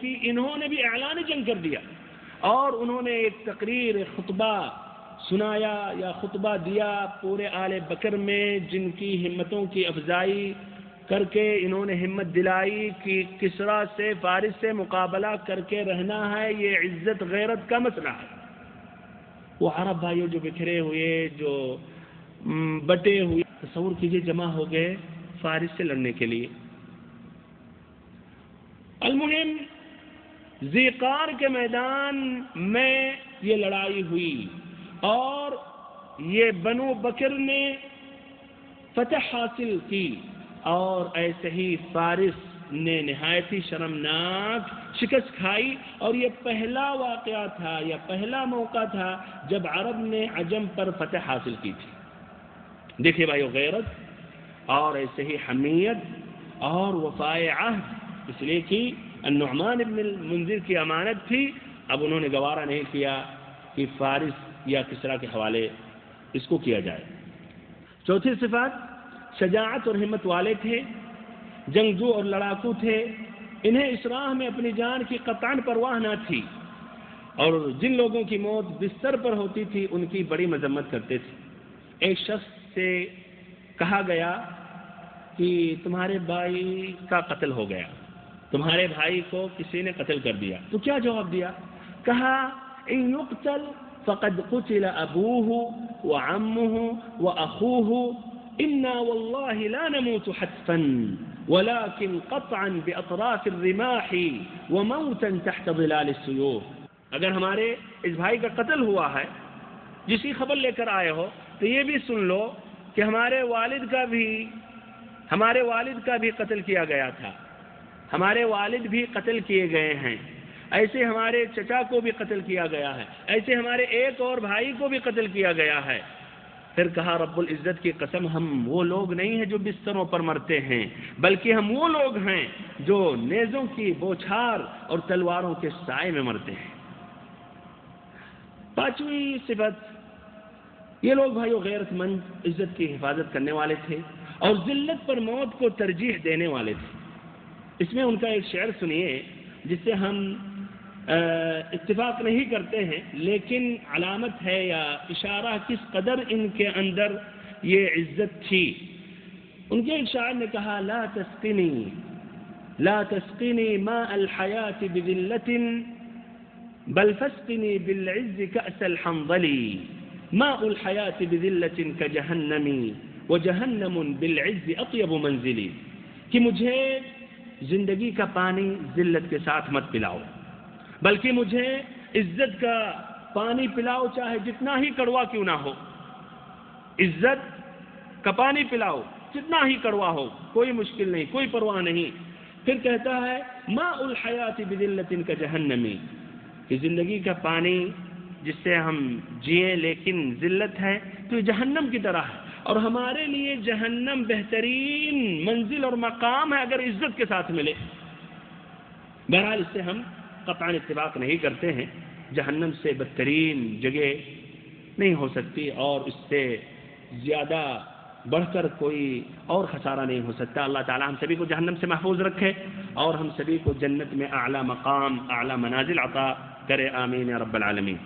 بلکہ انہوں نے بھی اعلان جنگ کر دیا اور انہوں نے ایک تقریر خطبہ سنایا یا خطبہ دیا پورے آل بکر میں، جن کی ہمتوں کی افزائی کر کے انہوں نے ہمت دلائی کہ کسریٰ سے فارس سے مقابلہ کر کے رہنا ہے، یہ عزت غیرت کا مسئلہ ہے۔ وہ عرب بھائیوں جو بکھرے ہوئے، جو بٹے ہوئے، تصور کیجئے جمع ہو گئے فارس سے لڑنے کے لیے۔ المہم ذیقار کے میدان میں یہ لڑائی ہوئی اور یہ بنو بکر نے فتح حاصل کی، اور ایسے ہی فارس نے نہایت ہی شرمناک شکست کھائی، اور یہ پہلا واقعہ تھا یا پہلا موقع تھا جب عرب نے عجم پر فتح حاصل کی تھی۔ دیکھیے بھائیو، غیرت اور ایسے ہی حمیت اور وفائے عہد، اس لیے کہ النعمان ابن المنذر کی امانت تھی، اب انہوں نے گوارا نہیں کیا کہ فارس یا کسریٰ کے حوالے اس کو کیا جائے۔ چوتھی صفات، شجاعت اور ہمت والے تھے، جنگجو اور لڑاکو تھے، انہیں اس راہ میں اپنی جان کی قطعاً پرواہ نہ تھی، اور جن لوگوں کی موت بستر پر ہوتی تھی ان کی بڑی مذمت کرتے تھے۔ ایک شخص سے کہا گیا کہ تمہارے بھائی کا قتل ہو گیا، تمہارے بھائی کو کسی نے قتل کر دیا، تو کیا جواب دیا؟ کہا ان یقتل فقد قتل ابوہ وعمہ واخوہ انا واللہ لا نموت حتفا ولكن قطعا باطراف الرماح وموتا تحت ظلال السيوف۔ اگر ہمارے اس بھائی کا قتل ہوا ہے، جس کی خبر لے کر آئے ہو، تو یہ بھی سن لو کہ ہمارے والد کا بھی قتل کیا گیا تھا، ہمارے والد بھی قتل کیے گئے ہیں، ایسے ہمارے چچا کو بھی قتل کیا گیا ہے، ایسے ہمارے ایک اور بھائی کو بھی قتل کیا گیا ہے۔ پھر کہا رب العزت کی قسم، ہم وہ لوگ نہیں ہیں جو بستروں پر مرتے ہیں، بلکہ ہم وہ لوگ ہیں جو نیزوں کی بوچھار اور تلواروں کے سائے میں مرتے ہیں۔ پانچویں صفت، یہ لوگ بھائیو غیرت مند، عزت کی حفاظت کرنے والے تھے اور ذلت پر موت کو ترجیح دینے والے تھے۔ اس میں ان کا ایک شعر سنیے جس سے ہم اتفاق نہیں کرتے ہیں، لیکن علامت ہے یا اشارہ کس قدر ان کے اندر یہ عزت تھی۔ ان کے ایک شاعر نے کہا لا تسقنی ماء الحیات بذلة بل فاسقنی بالعز کأس الحنظل ماء الحیات بذلة کجہنم وجہنم بالعز اطیب منزلی، کہ مجھے زندگی کا پانی ذلت کے ساتھ مت پلاؤ، بلکہ مجھے عزت کا پانی پلاؤ، چاہے جتنا ہی کڑوا کیوں نہ ہو، عزت کا پانی پلاؤ جتنا ہی کڑوا ہو، کوئی مشکل نہیں، کوئی پرواہ نہیں۔ پھر کہتا ہے ماء الحیات بذلة کجہنم، کہ زندگی کا پانی جس سے ہم جئیں لیکن ذلت ہے تو یہ جہنم کی طرح ہے، اور ہمارے لیے جہنم بہترین منزل اور مقام ہے اگر عزت کے ساتھ ملے۔ بہرحال اس سے ہم قطعاً اتفاق نہیں کرتے ہیں، جہنم سے بدترین جگہ نہیں ہو سکتی اور اس سے زیادہ بڑھ کر کوئی اور خسارہ نہیں ہو سکتا۔ اللہ تعالی ہم سبھی کو جہنم سے محفوظ رکھے اور ہم سبھی کو جنت میں اعلیٰ مقام، اعلیٰ منازل عطا کرے، آمین یا رب العالمین۔